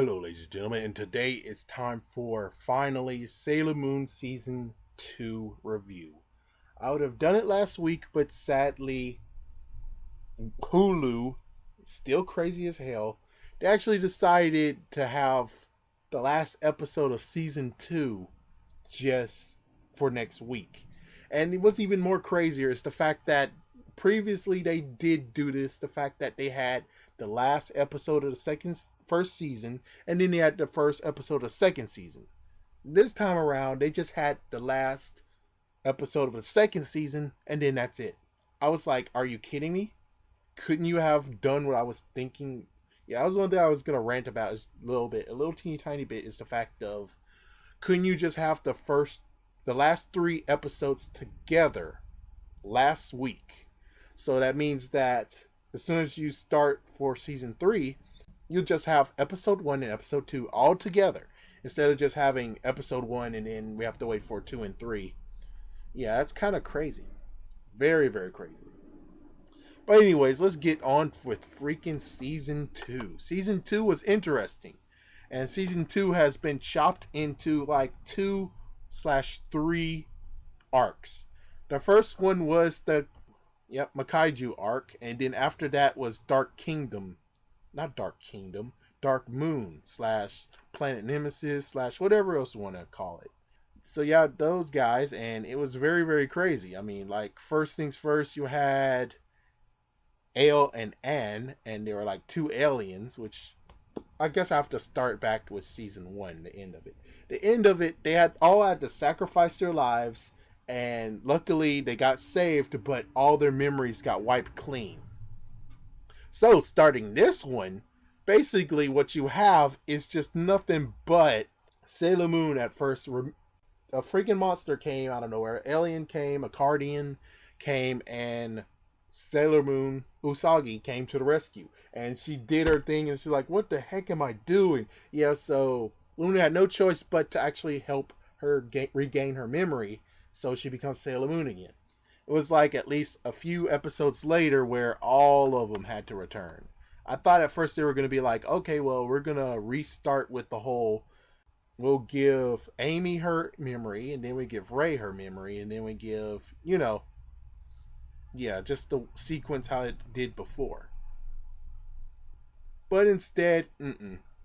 Hello, ladies and gentlemen, and today it's time for finally Sailor Moon Season 2 review. I would have done it last week, but sadly, Hulu, still crazy as hell, they actually decided to have the last episode of Season 2 just for next week. And what's even more crazier is the fact that previously they did do this, the fact that they had the last episode of the first season, and then they had the first episode of the second season. This time around, they just had the last episode of the second season, and then that's it. I was like, are you kidding me? Couldn't you have done what I was thinking? Yeah, that was one thing I was gonna rant about is a little teeny tiny bit, is the fact of, couldn't you just have the last three episodes together last week? So that means that as soon as you start for season 3, you'll just have episode 1 and episode 2 all together instead of just having episode 1 and then we have to wait for 2 and 3. Yeah, that's kind of crazy. Very, very crazy. But anyways, let's get on with freaking season 2. Season 2 was interesting. And season 2 has been chopped into like 2/3 arcs. The first one was the Makaiju arc, and then after that was Dark Kingdom. Not Dark Kingdom, Dark Moon slash Planet Nemesis slash whatever else you want to call it. So yeah, those guys, and it was very, very crazy. I mean, like, first things first, you had Ale and Anne, and they were like two aliens, which I guess I have to start back with season 1, the end of it. The end of it, they all had to sacrifice their lives, and luckily they got saved, but all their memories got wiped clean. So starting this one, basically what you have is just nothing but Sailor Moon at first. A freaking monster came out of nowhere. Alien came, a Cardian came, and Sailor Moon Usagi came to the rescue. And she did her thing, and she's like, what the heck am I doing? Yeah, so Luna had no choice but to actually help her regain her memory, so she becomes Sailor Moon again. It was like at least a few episodes later where all of them had to return. I thought at first they were going to be like, okay, well, we're going to restart with the whole, we'll give Amy her memory, and then we give Ray her memory, and then we give, just the sequence how it did before. But instead,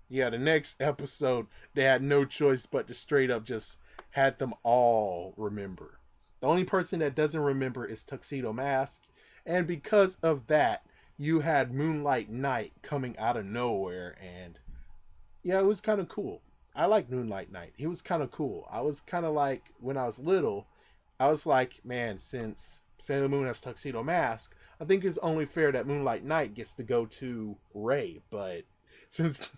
yeah, the next episode, they had no choice but to straight up just had them all remember. The only person that doesn't remember is Tuxedo Mask, and because of that, you had Moonlight Knight coming out of nowhere, and yeah, it was kind of cool. I like Moonlight Knight. He was kind of cool. I was kind of like, when I was little, I was like, man, since Sailor Moon has Tuxedo Mask, I think it's only fair that Moonlight Knight gets to go to Ray, but since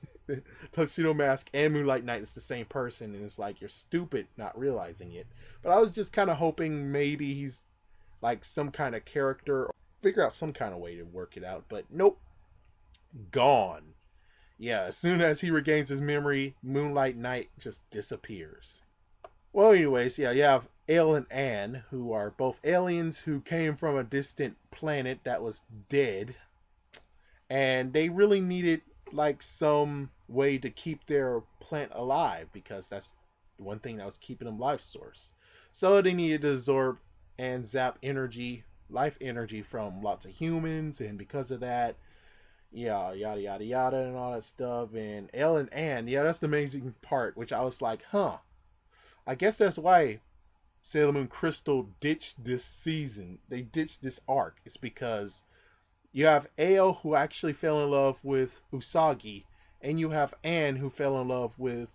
Tuxedo Mask and Moonlight Knight is the same person, and it's like, you're stupid not realizing it. But I was just kind of hoping maybe he's like some kind of character, or figure out some kind of way to work it out, but nope. Gone. Yeah, as soon as he regains his memory, Moonlight Knight just disappears. Well, anyways, yeah, you have Ale and Anne, who are both aliens who came from a distant planet that was dead, and they really needed like some way to keep their plant alive, because that's one thing that was keeping them life source. So they needed to absorb and zap energy, life energy from lots of humans, and because of that, yeah, yada yada yada and all that stuff. And Elle and Anne, yeah, that's the amazing part, which I was like, I guess that's why Sailor Moon Crystal ditched this season. They ditched this arc. It's because you have Ale, who actually fell in love with Usagi, and you have Anne, who fell in love with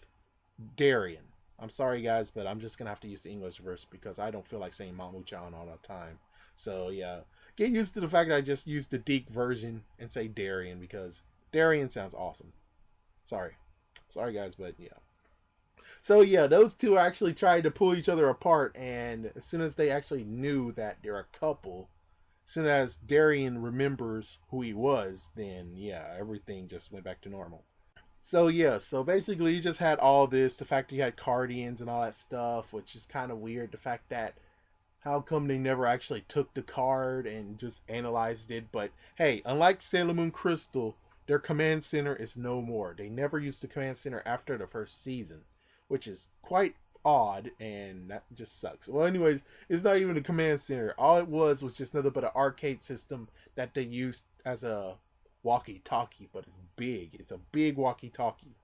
Darien. I'm sorry, guys, but I'm just going to have to use the English verse because I don't feel like saying Mamu-chan all the time. So, yeah. Get used to the fact that I just used the Deke version and say Darien, because Darien sounds awesome. Sorry. Sorry, guys, but yeah. So, yeah, those two actually tried to pull each other apart, and as soon as they actually knew that they're a couple, as soon as Darien remembers who he was, then, yeah, everything just went back to normal. So yeah, so basically you just had all this, the fact that you had Cardians and all that stuff, which is kind of weird. The fact that, how come they never actually took the card and just analyzed it? But hey, unlike Sailor Moon Crystal, their command center is no more. They never used the command center after the first season, which is quite odd, and that just sucks. Well, anyways, it's not even a command center. All it was just nothing but an arcade system that they used as a walkie-talkie, but it's big. It's a big walkie-talkie.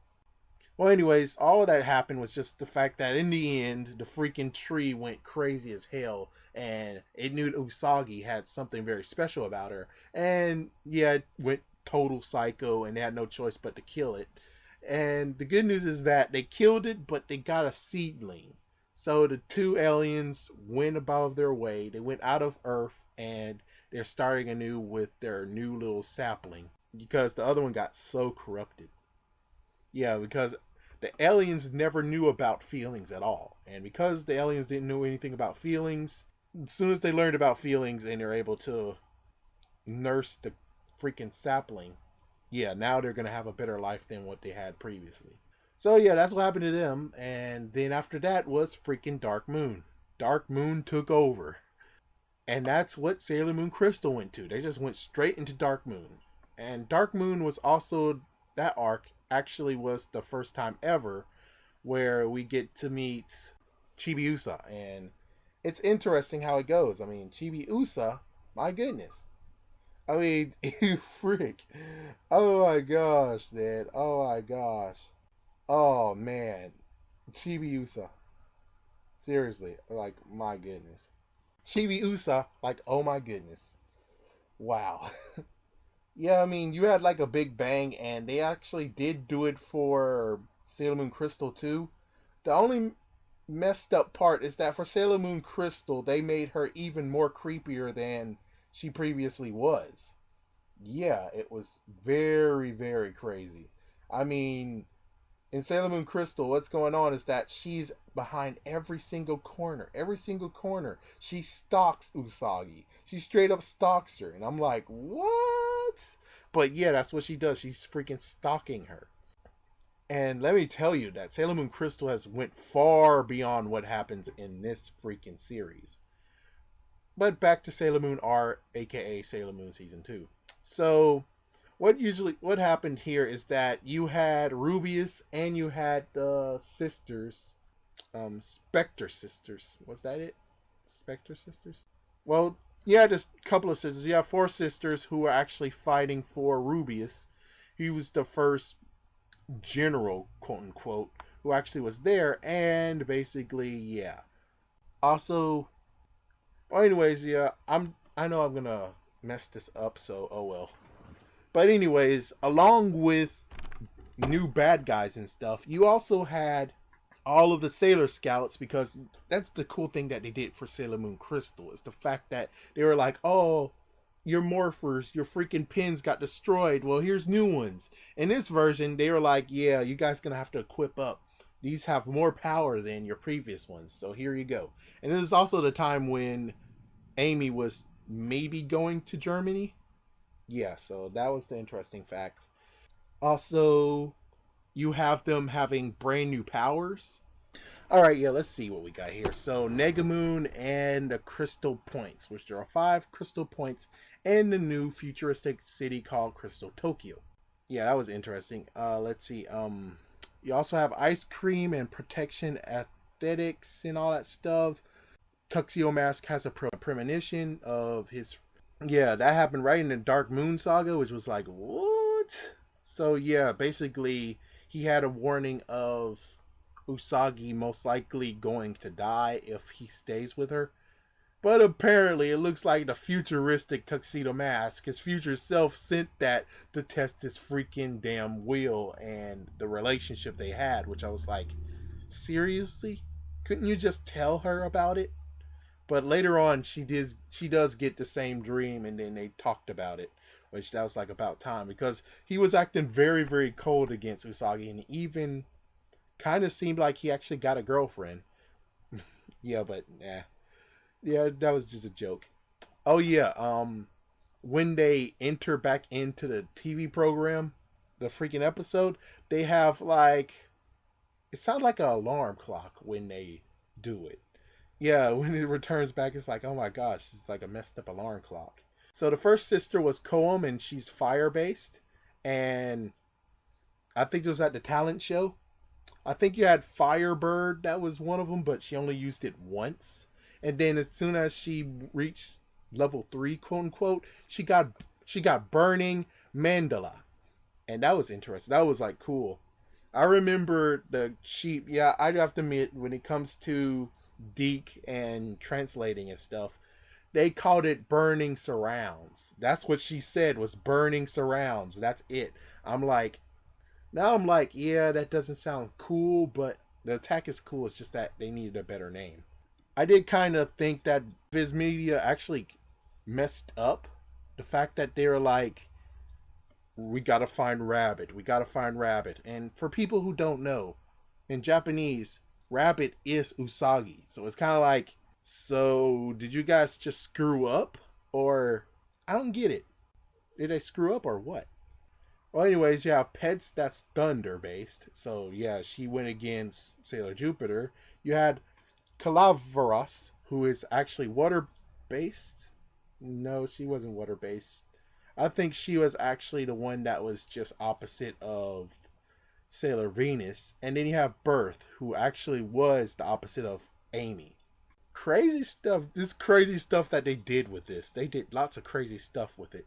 Well, anyways, all of that happened was just the fact that in the end, the freaking tree went crazy as hell, and it knew Usagi had something very special about her, and yeah, it went total psycho, and they had no choice but to kill it. And the good news is that they killed it, but they got a seedling. So the two aliens went above their way. They went out of Earth, and they're starting anew with their new little sapling because the other one got so corrupted. Yeah, because the aliens never knew about feelings at all. And because the aliens didn't know anything about feelings, as soon as they learned about feelings and they're able to nurse the freaking sapling, yeah, now they're going to have a better life than what they had previously. So yeah, that's what happened to them. And then after that was freaking Dark Moon. Dark Moon took over. And that's what Sailor Moon Crystal went to. They just went straight into Dark Moon. And Dark Moon was also, that arc actually was the first time ever where we get to meet Chibiusa. And it's interesting how it goes. I mean, Chibiusa, my goodness. I mean, you freak. Oh my gosh, Dad. Oh my gosh. Oh man. Chibiusa. Seriously, like, my goodness. Chibiusa, like, oh my goodness. Wow. Yeah, I mean, you had like a big bang, and they actually did do it for Sailor Moon Crystal too. The only messed up part is that for Sailor Moon Crystal, they made her even more creepier than she previously was. Yeah, it was very, very crazy. I mean, in Sailor Moon Crystal, what's going on is that she's behind every single corner. Every single corner. She stalks Usagi. She straight up stalks her. And I'm like, what? But yeah, that's what she does. She's freaking stalking her. And let me tell you that Sailor Moon Crystal has went far beyond what happens in this freaking series. But back to Sailor Moon R, aka Sailor Moon Season 2. So what happened here is that you had Rubius and you had the sisters, Spectre sisters. Was that it? Spectre sisters? Well, you had a couple of sisters. You have four sisters who were actually fighting for Rubius. He was the first general, quote unquote, who actually was there, and basically, yeah. Also, well, anyways, yeah, I know I'm gonna mess this up, so oh well. But anyways, along with new bad guys and stuff, you also had all of the Sailor Scouts, because that's the cool thing that they did for Sailor Moon Crystal, is the fact that they were like, oh, your morphers, your freaking pins got destroyed. Well, here's new ones. In this version, they were like, yeah, you guys gonna have to equip up. These have more power than your previous ones, so here you go. And this is also the time when Amy was maybe going to Germany. Yeah, so that was the interesting fact. Also, you have them having brand new powers. All right, yeah, let's see what we got here. So, Negamoon and the Crystal Points, which there are 5 Crystal Points in the new futuristic city called Crystal Tokyo. Yeah, that was interesting. Let's see. You also have Ice Cream and Protection Aesthetics and all that stuff. Tuxedo Mask has a premonition of his. Yeah, that happened right in the Dark Moon Saga, which was like, what? So, yeah, basically, he had a warning of Usagi most likely going to die if he stays with her. But apparently, it looks like the futuristic Tuxedo Mask, his future self, sent that to test his freaking damn will and the relationship they had, which I was like, seriously? Couldn't you just tell her about it? But later on, she does get the same dream, and then they talked about it, which that was like about time, because he was acting very, very cold against Usagi, and even kind of seemed like he actually got a girlfriend. Yeah, but nah. Yeah, that was just a joke. Oh yeah, when they enter back into the TV program, the freaking episode, they have like, it sounds like an alarm clock when they do it. Yeah, when it returns back, it's like, oh my gosh, it's like a messed up alarm clock. So the first sister was Koum, and she's fire based. And I think it was at the talent show. I think you had Firebird, that was one of them, but she only used it once. And then as soon as she reached level 3, quote unquote, she got Burning Mandala. And that was interesting. That was like cool. I remember the sheep. Yeah, I'd have to admit, when it comes to Deke and translating and stuff, they called it burning surrounds. That's what she said, was burning surrounds. That's it. I'm like, now I'm like, yeah, that doesn't sound cool, but the attack is cool. It's just that they needed a better name. I did kind of think that Viz Media actually messed up. The fact that they were like, we gotta find Rabbit. We gotta find Rabbit. And for people who don't know, in Japanese, Rabbit is Usagi. So it's kind of like, so did you guys just screw up? Or, I don't get it. Did they screw up or what? Well, anyways, you have Pets that's thunder based. So yeah, she went against Sailor Jupiter. You had Calaveras, who is actually water based. No, she wasn't water based. I think she was actually the one that was just opposite of Sailor Venus. And then you have Birth, who actually was the opposite of Amy. Crazy stuff. This crazy stuff that they did with this. They did lots of crazy stuff with it.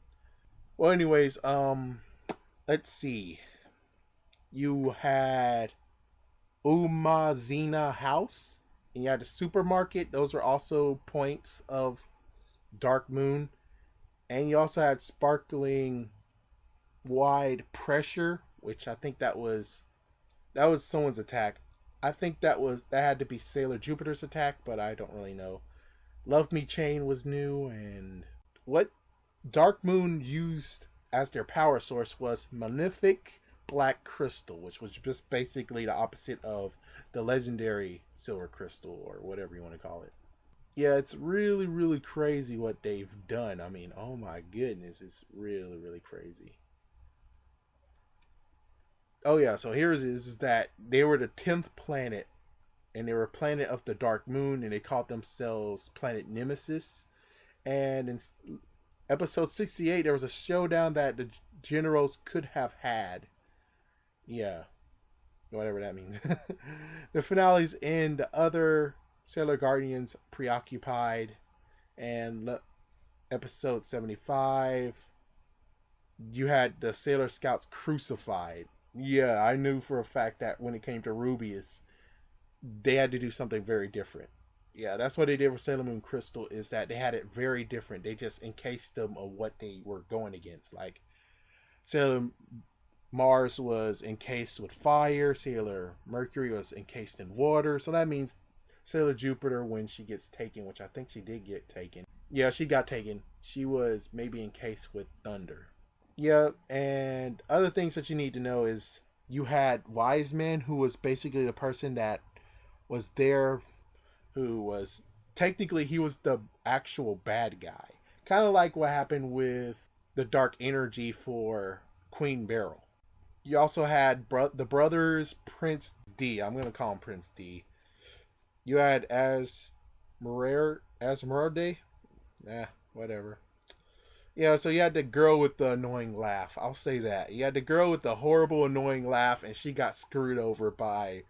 Well, anyways, let's see. You had Umazina House, and you had the supermarket. Those were also points of Dark Moon. And you also had Sparkling Wide Pressure, which I think that was someone's attack. I think that had to be Sailor Jupiter's attack, but I don't really know. Love Me Chain was new, and what Dark Moon used as their power source was Malefic Black Crystal, which was just basically the opposite of the legendary Silver Crystal, or whatever you want to call it. Yeah, it's really, really crazy what they've done. I mean, oh my goodness, it's really, really crazy. Oh yeah, so here's is that they were the 10th planet, and they were a planet of the Dark Moon, and they called themselves Planet Nemesis. And in episode 68, there was a showdown that the generals could have had. Yeah, whatever that means. The finales end, the other Sailor Guardians preoccupied, and episode 75, you had the Sailor Scouts crucified. Yeah, I knew for a fact that when it came to Rubius, they had to do something very different. Yeah, that's what they did with Sailor Moon Crystal, is that they had it very different. They just encased them of what they were going against. Like, Sailor Mars was encased with fire, Sailor Mercury was encased in water. So that means Sailor Jupiter, when she gets taken, which I think she did get taken. Yeah, she got taken. She was maybe encased with thunder. Yeah, and other things that you need to know is you had Wiseman, who was basically the person that was there, who was technically, he was the actual bad guy. Kind of like what happened with the dark energy for Queen Beryl. You also had the brothers Prince D. I'm going to call him Prince D. You had Asmeralde. Whatever. Yeah, so you had the girl with the annoying laugh. I'll say that. You had the girl with the horrible, annoying laugh, and she got screwed over by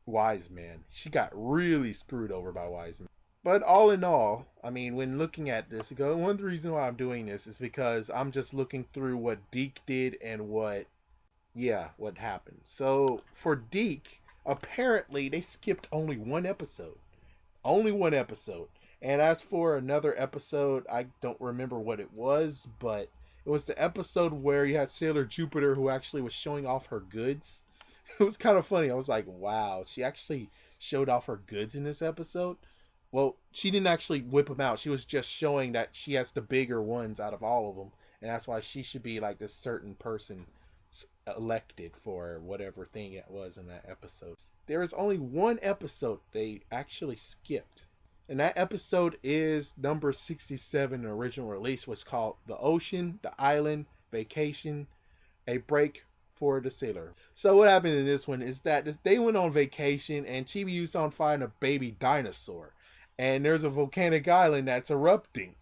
Wiseman. She got really screwed over by Wiseman. But all in all, I mean, when looking at this, one of the reasons why I'm doing this is because I'm just looking through what Deke did and what happened. So for Deke, apparently they skipped only one episode. Only one episode. And as for another episode, I don't remember what it was, but it was the episode where you had Sailor Jupiter, who actually was showing off her goods. It was kind of funny. I was like, wow, she actually showed off her goods in this episode. Well, she didn't actually whip them out. She was just showing that she has the bigger ones out of all of them. And that's why she should be like this certain person elected for whatever thing it was in that episode. There is only one episode they actually skipped. And that episode is number 67 in the original release, which is called The Ocean, The Island, Vacation, A Break for the Sailor. So what happened in this one is that they went on vacation and Chibi-Yu's finding a baby dinosaur. And there's a volcanic island that's erupting.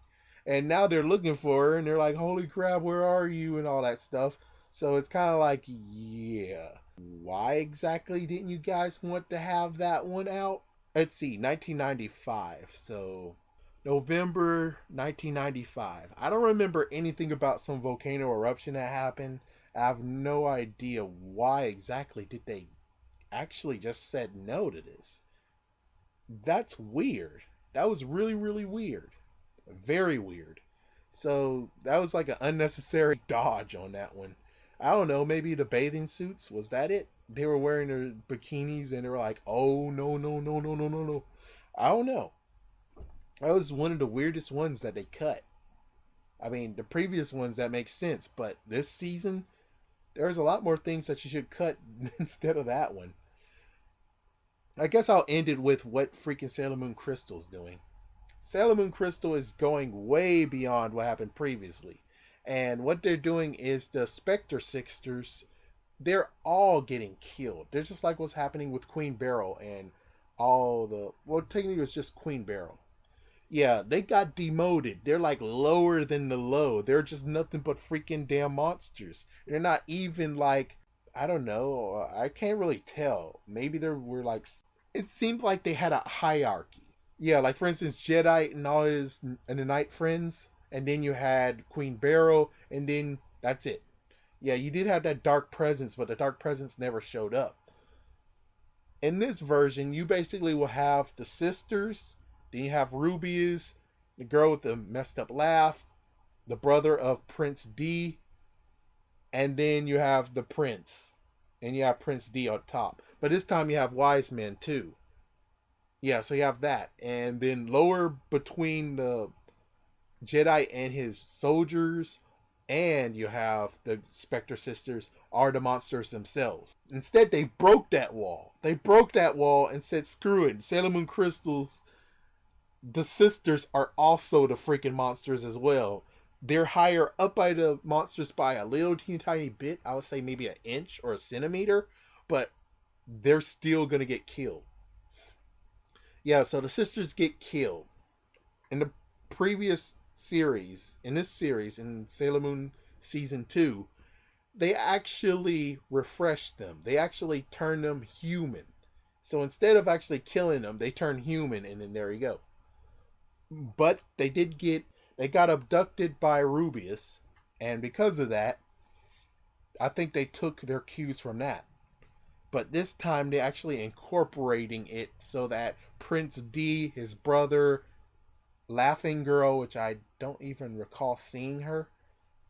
And now they're looking for her and they're like, holy crap, where are you? And all that stuff. So it's kind of like, yeah, why exactly didn't you guys want to have that one out? Let's see, 1995. So November 1995. I don't remember anything about some volcano eruption that happened. I have no idea why exactly did they actually just said no to this. That's weird. That was really, really weird. Very weird. So that was like an unnecessary dodge on that one. I don't know, maybe the bathing suits, was that it? They were wearing their bikinis and they were like, oh no, no, no, no, no, no, no. I don't know. That was one of the weirdest ones that they cut. I mean, the previous ones that make sense, but this season, there's a lot more things that you should cut instead of that one. I guess I'll end it with what freaking Sailor Moon Crystal's doing. Sailor Moon Crystal is going way beyond what happened previously. And what they're doing is the Spectre Sisters, they're all getting killed. They're just like what's happening with Queen Beryl and all the. Well, technically, it's just Queen Beryl. Yeah, they got demoted. They're like lower than the low. They're just nothing but freaking damn monsters. They're not even like. I don't know. I can't really tell. Maybe they were like. It seemed like they had a hierarchy. Yeah, like for instance, Jedi and all his and the Night Friends, and then you had Queen Beryl, and then that's it. Yeah, you did have that dark presence, but the dark presence never showed up. In this version, you basically will have the sisters, then you have Rubius, the girl with the messed up laugh, the brother of Prince D, and then you have the prince, and you have Prince D on top. But this time you have Wise Men too. Yeah, so you have that, and then lower between the Jedi and his soldiers, and you have the Spectre Sisters are the monsters themselves. Instead, they broke that wall. They broke that wall and said, "Screw it, Sailor Moon Crystals. The sisters are also the freaking monsters as well. They're higher up by the monsters by a little teeny tiny bit. I would say maybe an inch or a centimeter, but they're still gonna get killed." Yeah, so the sisters get killed. In the previous series, in this series, in Sailor Moon Season 2, they actually refreshed them. They actually turned them human. So instead of actually killing them, they turn human, and then there you go. But they got abducted by Rubius, and because of that, I think they took their cues from that. But this time they're actually incorporating it so that Prince D, his brother, Laughing Girl, which I don't even recall seeing her,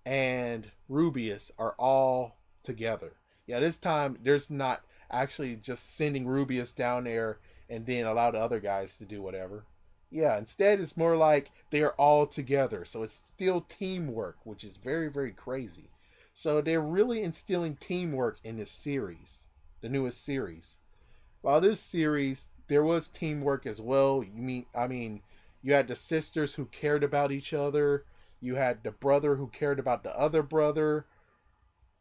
and Rubius are all together. Yeah, this time there's not actually just sending Rubius down there and then allow the other guys to do whatever. Yeah, instead it's more like they are all together. So it's still teamwork, which is very, very crazy. So they're really instilling teamwork in this series, the newest series. While this series, there was teamwork as well. You had the sisters who cared about each other. You had the brother who cared about the other brother.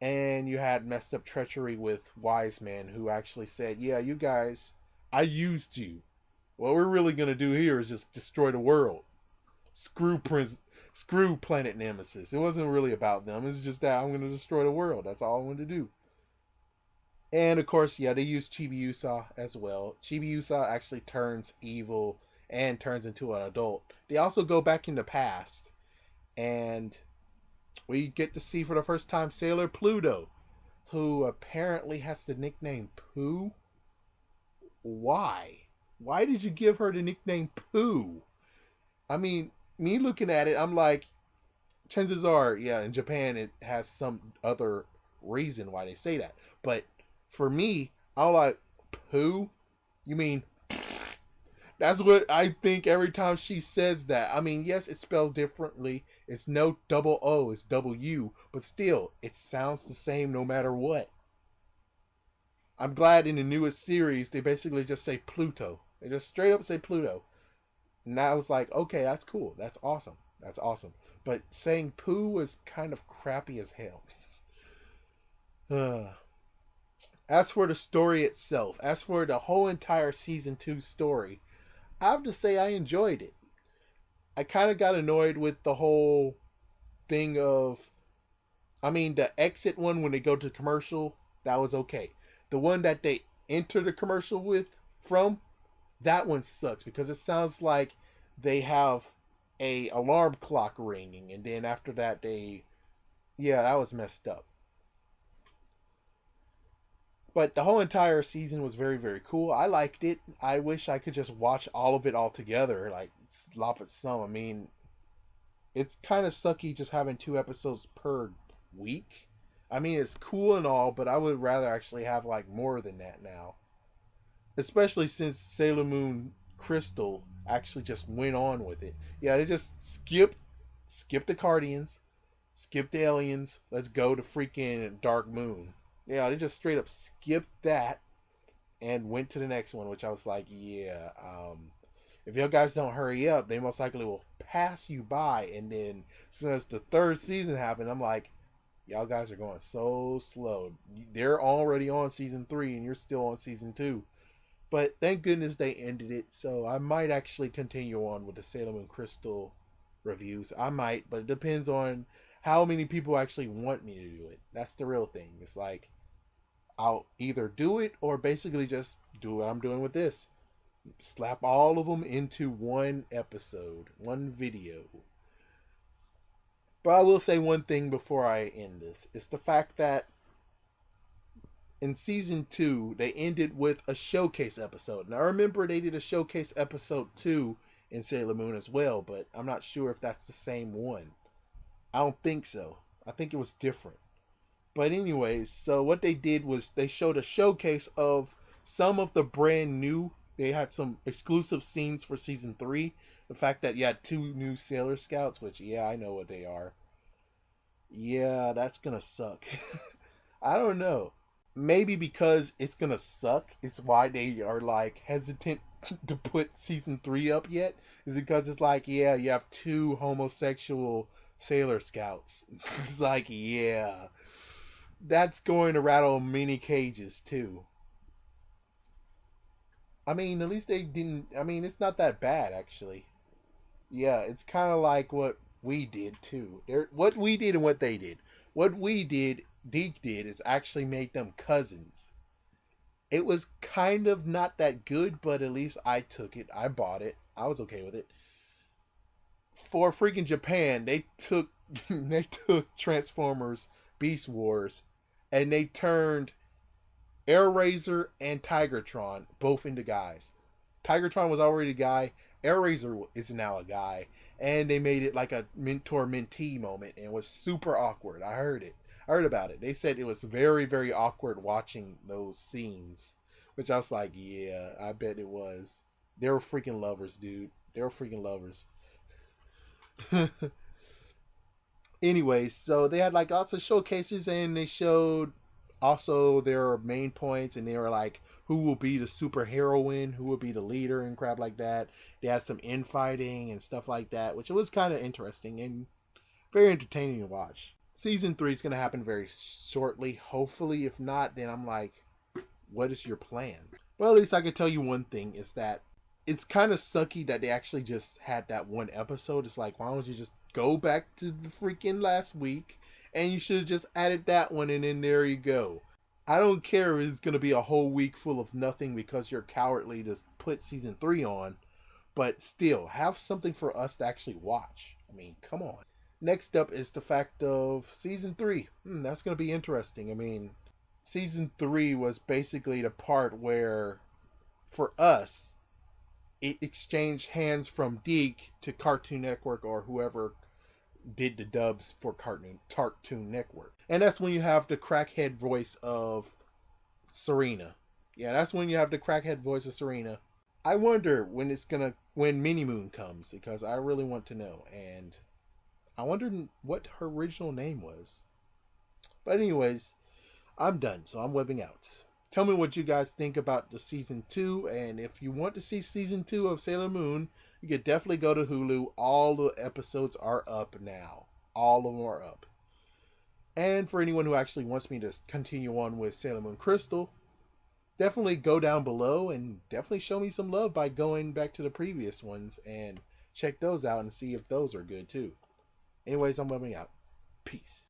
And you had messed up treachery with Wise Man who actually said, "Yeah, you guys, I used you. What we're really going to do here is just destroy the world. Screw Planet Nemesis." It wasn't really about them. It's just that I'm going to destroy the world. That's all I want to do. And of course, yeah, they use Chibiusa as well. Chibiusa actually turns evil and turns into an adult. They also go back in the past, and we get to see for the first time Sailor Pluto, who apparently has the nickname Pooh. Why? Why did you give her the nickname Pooh? I mean, me looking at it, I'm like, chances are, yeah, in Japan it has some other reason why they say that. But for me, I'm like, Pooh? You mean that's what I think every time she says that. I mean, yes, it's spelled differently. It's no double O, it's double U, but still, it sounds the same no matter what. I'm glad in the newest series they basically just say Pluto. They just straight up say Pluto. And I was like, okay, that's cool. That's awesome. That's awesome. But saying Pooh was kind of crappy as hell. As for the story itself, as for the whole entire season 2 story, I have to say I enjoyed it. I kind of got annoyed with the whole thing of I mean, the exit one when they go to commercial, that was okay. The one that they enter the commercial from, that one sucks because it sounds like they have a alarm clock ringing, and then after that yeah, that was messed up. But the whole entire season was very, very cool. I liked it. I wish I could just watch all of it all together, like slop it some. I mean, it's kind of sucky just having 2 episodes per week. I mean, it's cool and all, but I would rather actually have like more than that now. Especially since Sailor Moon Crystal actually just went on with it. Yeah, they just skip the Cardians, skip the aliens. Let's go to freaking Dark Moon. Yeah, they just straight up skipped that and went to the next one, which I was like, yeah, if you guys don't hurry up, they most likely will pass you by. And then as soon as the third season happened, I'm like, y'all guys are going so slow. They're already on season 3 and you're still on season 2. But thank goodness they ended it, so I might actually continue on with the Sailor Moon Crystal reviews. I might, but it depends on how many people actually want me to do it. That's the real thing. It's like I'll either do it or basically just do what I'm doing with this. Slap all of them into one episode, one video. But I will say one thing before I end this. It's the fact that in season 2, they ended with a showcase episode. Now, I remember they did a showcase episode 2 in Sailor Moon as well, but I'm not sure if that's the same one. I don't think so. I think it was different. But anyways, so what they did was they showed a showcase of some of the brand new. They had some exclusive scenes for season 3. The fact that you had 2 new Sailor Scouts, which, yeah, I know what they are. Yeah, that's gonna suck. I don't know. Maybe because it's gonna suck, it's why they are like hesitant to put season 3 up yet. Is because it's like, yeah, you have 2 homosexual Sailor Scouts. It's like, yeah, that's going to rattle many cages too. I mean, at least they didn't. I mean, it's not that bad actually. Yeah, it's kind of like what we did too. What we did and what they did. What we did, Deke did, is actually make them cousins. It was kind of not that good, but at least I took it. I bought it. I was okay with it. For freaking Japan, they took they took Transformers Beast Wars and they turned Air Razor and Tigertron both into guys. Tigertron was already a guy. Air Razor is now a guy, and they made it like a mentor mentee moment, and it was super awkward. I heard it. I heard about it. They said it was very, very awkward watching those scenes, which I was like, yeah, I bet it was. They were freaking lovers, dude. They were freaking lovers. Anyways, so they had like lots of showcases, and they showed also their main points, and they were like, who will be the super heroine, who will be the leader, and crap like that. They had some infighting and stuff like that, which was kind of interesting and very entertaining to watch. Season 3 is going to happen very shortly, hopefully. If not, then I'm like, what is your plan? Well, at least I can tell you one thing is that it's kind of sucky that they actually just had that one episode. It's like, why don't you just go back to the freaking last week and you should have just added that one and then there you go. I don't care if it's going to be a whole week full of nothing because you're cowardly to put season 3 on, but still, have something for us to actually watch. I mean, come on. Next up is the fact of season 3. That's going to be interesting. I mean, season 3 was basically the part where, for us, it exchanged hands from Deke to Cartoon Network or whoever did the dubs for Cartoon Network. And that's when you have the crackhead voice of Serena. Yeah, that's when you have the crackhead voice of Serena. I wonder when Mini Moon comes, because I really want to know. And I wondered what her original name was. But anyways, I'm done, so I'm webbing out. Tell me what you guys think about the season 2, and if you want to see season 2 of Sailor Moon, you could definitely go to Hulu. All the episodes are up now. All of them are up. And for anyone who actually wants me to continue on with Sailor Moon Crystal, definitely go down below and definitely show me some love by going back to the previous ones and check those out and see if those are good too. Anyways, I'm webbing out. Peace.